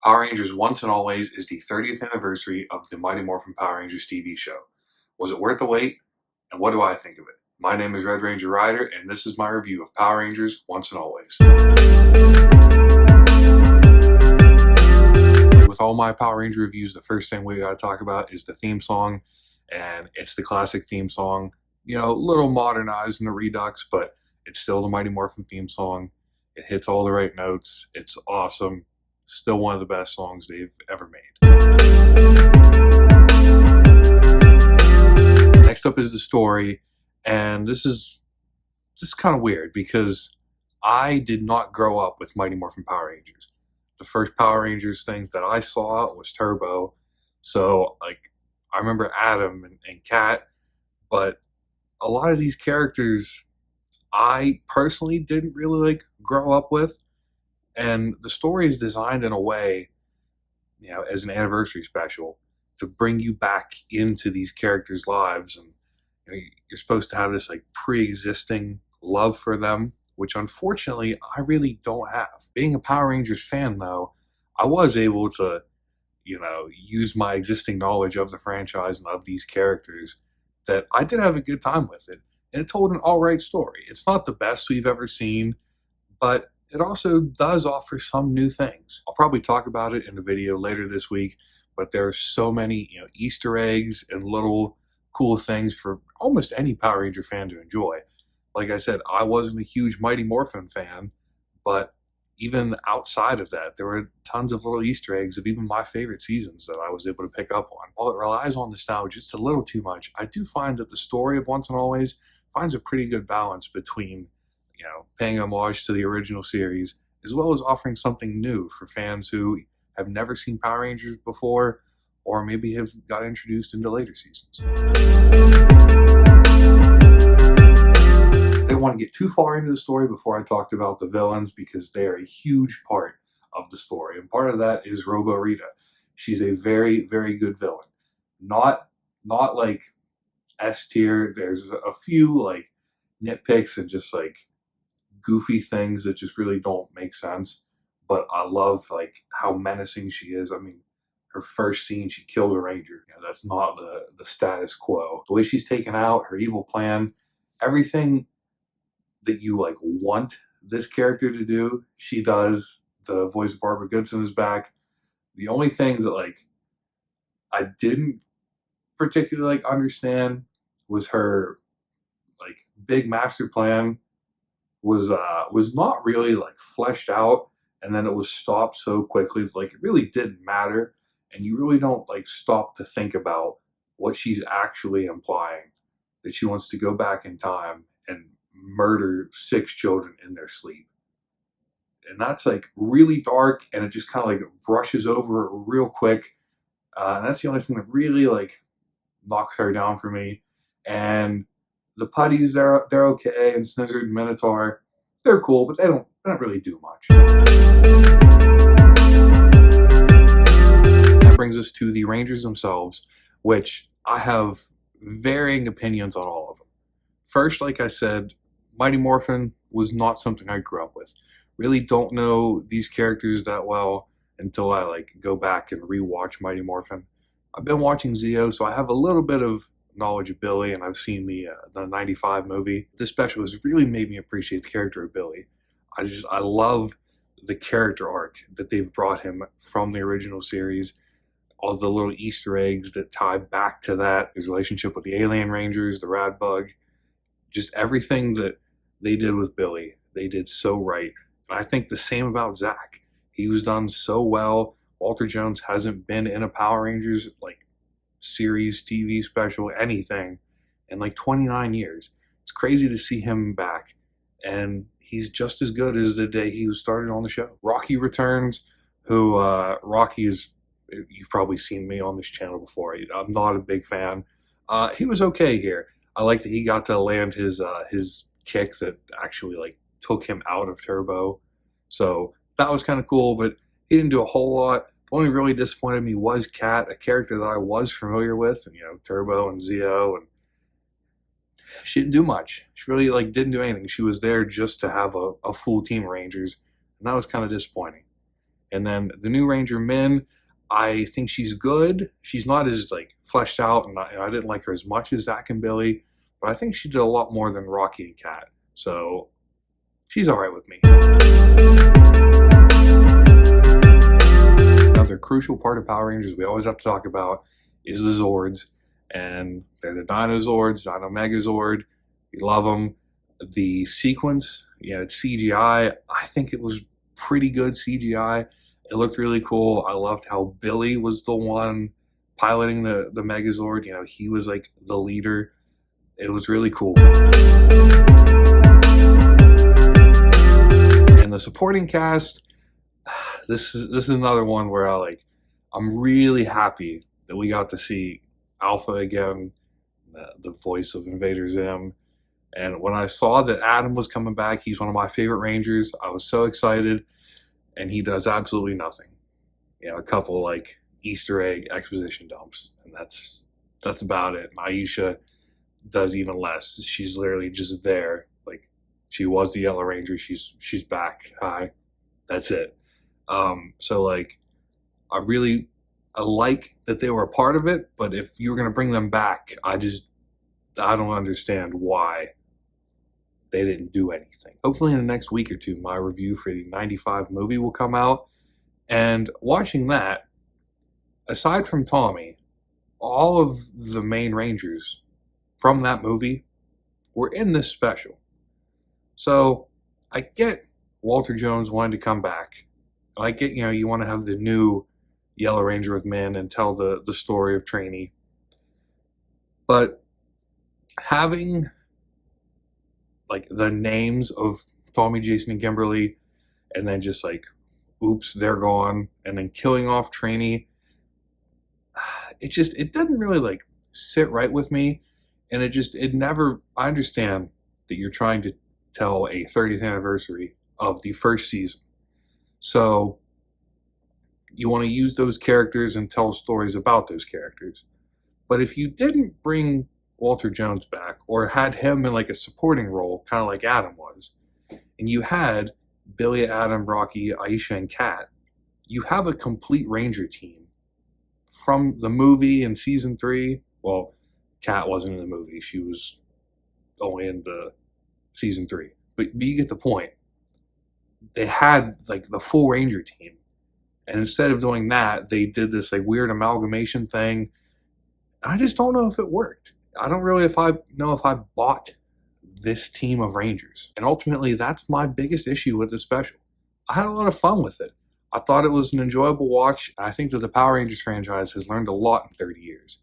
Power Rangers Once and Always is the 30th anniversary of the Mighty Morphin Power Rangers TV show. Was it worth the wait? And what do I think of it? My name is Red Ranger Ryder, and this is my review of Power Rangers Once and Always. With all my Power Ranger reviews, the first thing we gotta talk about is the theme song, and it's the classic theme song. You know, a little modernized in the Redux, but it's still the Mighty Morphin theme song. It hits all the right notes. It's awesome. Still one of the best songs they've ever made. Next up is the story, and this is just kind of weird because I did not grow up with Mighty Morphin Power Rangers. The first Power Rangers things that I saw was Turbo, so like I remember Adam and Kat, but a lot of these characters I personally didn't really like grow up with. And the story is designed in a way, you know, as an anniversary special to bring you back into these characters' lives. And you know, you're supposed to have this like pre-existing love for them, which unfortunately I really don't have. Being a Power Rangers fan though, I was able to, you know, use my existing knowledge of the franchise and of these characters that I did have a good time with it. And it told an alright story. It's not the best we've ever seen, but it also does offer some new things. I'll probably talk about it in a video later this week, but there are so many, you know, Easter eggs and little cool things for almost any Power Ranger fan to enjoy. Like I said, I wasn't a huge Mighty Morphin fan, but even outside of that, there were tons of little Easter eggs of even my favorite seasons that I was able to pick up on. While it relies on nostalgia just a little too much, I do find that the story of Once and Always finds a pretty good balance between, you know, paying homage to the original series, as well as offering something new for fans who have never seen Power Rangers before, or maybe have got introduced into later seasons. I didn't want to get too far into the story before I talked about the villains, because they are a huge part of the story, and part of that is Robo Rita. She's a very, very good villain. Not like S tier. There's a few like nitpicks and just like goofy things that just really don't make sense. But I love like how menacing she is. I mean, her first scene, she killed a ranger. You know, that's not the status quo. The way she's taken out, her evil plan, everything that you like want this character to do, she does. The voice of Barbara Goodson is back. The only thing that like I didn't particularly like understand was her like big master plan was not really like fleshed out, and then it was stopped so quickly, like it really didn't matter, and you really don't like stop to think about what she's actually implying, that she wants to go back in time and murder 6 children in their sleep. And that's like really dark, and it just kind of like brushes over it real quick. And that's the only thing that really like knocks her down for me. And the putties, they're okay, and Snizzard and Minotaur, they're cool, but they don't really do much. That brings us to the Rangers themselves, which I have varying opinions on all of them. First, like I said, Mighty Morphin was not something I grew up with. Really don't know these characters that well until I like go back and rewatch Mighty Morphin. I've been watching Zeo, so I have a little bit of knowledge of Billy, and I've seen the '95 movie. This special has really made me appreciate the character of Billy. I love the character arc that they've brought him from the original series. All the little Easter eggs that tie back to that, his relationship with the Alien Rangers, the Rad Bug, just everything that they did with Billy, they did so right. And I think the same about Zach. He was done so well. Walter Jones hasn't been in a Power Rangers like series, TV special, anything in like 29 years. It's crazy to see him back, and he's just as good as the day he was started on the show. Rocky returns, who Rocky's, you've probably seen me on this channel before. I'm not a big fan. He was okay here. I like that he got to land his kick that actually like took him out of Turbo. So that was kind of cool, but he didn't do a whole lot. The only really disappointed me was Kat, a character that I was familiar with, and you know, Turbo and Zeo, and she didn't do much. She really like didn't do anything. She was there just to have a full team of Rangers, and that was kind of disappointing. And then the new Ranger Min, I think she's good. She's not as like fleshed out, and I didn't like her as much as Zach and Billy, but I think she did a lot more than Rocky and Kat. So she's all right with me. Another crucial part of Power Rangers we always have to talk about is the Zords, and they're the Dino Zords, Dino Megazord. We love them. The sequence, it's CGI. I think it was pretty good CGI. It looked really cool. I loved how Billy was the one piloting the Megazord. He was like the leader. It was really cool. And the supporting cast, this is another one where I'm really happy that we got to see Alpha again, the voice of Invader Zim. And when I saw that Adam was coming back, he's one of my favorite Rangers. I was so excited, and he does absolutely nothing. A couple like Easter egg exposition dumps, and that's about it. Aisha does even less. She's literally just there. Like, she was the Yellow Ranger. She's back. Hi. That's it. So like, I like that they were a part of it, but if you were gonna bring them back, I don't understand why they didn't do anything. Hopefully in the next week or two, my review for the 95 movie will come out. And watching that, aside from Tommy, all of the main Rangers from that movie were in this special. So I get Walter Jones wanting to come back. And I get, you want to have the new Yellow Ranger with Min and tell the story of Trainee. But having like the names of Tommy, Jason, and Kimberly, and then just like, oops, they're gone, and then killing off Trainee, it doesn't really like sit right with me, and I understand that you're trying to tell a 30th anniversary of the first season, so you want to use those characters and tell stories about those characters. But if you didn't bring Walter Jones back, or had him in like a supporting role, kind of like Adam was, and you had Billy, Adam, Rocky, Aisha, and Kat, you have a complete Ranger team from the movie in season 3. Well, Kat wasn't in the movie. She was only in the season 3. But you get the point. They had like the full Ranger team. And instead of doing that, they did this like weird amalgamation thing. I just don't know if it worked. I don't really know if I bought this team of Rangers. And ultimately, that's my biggest issue with the special. I had a lot of fun with it. I thought it was an enjoyable watch. I think that the Power Rangers franchise has learned a lot in 30 years.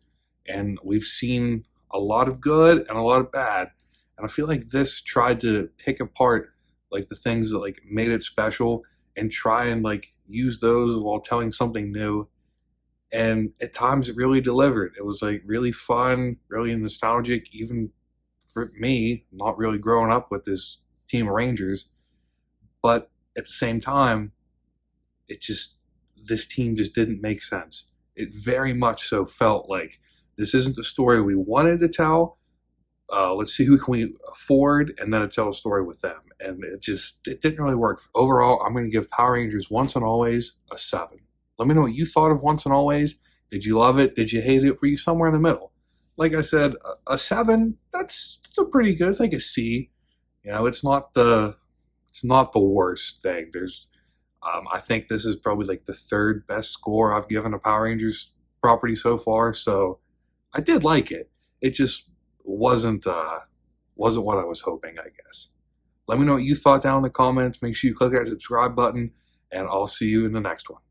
And we've seen a lot of good and a lot of bad. And I feel like this tried to pick apart like the things that like made it special and try and like use those while telling something new. And at times it really delivered. It was like really fun, really nostalgic, even for me, not really growing up with this team of Rangers. But at the same time, this team just didn't make sense. It very much so felt like this isn't the story we wanted to tell. Let's see who can we afford, and then tell a story with them. And it didn't really work. Overall, I'm going to give Power Rangers Once and Always a 7. Let me know what you thought of Once and Always. Did you love it? Did you hate it? Were you somewhere in the middle? Like I said, a 7, that's a pretty good. It's like a C. It's not the worst thing. I think this is probably like the 3rd best score I've given a Power Rangers property so far. So I did like it. It just wasn't what I was hoping, I guess. Let me know what you thought down in the comments. Make sure you click that subscribe button, and I'll see you in the next one.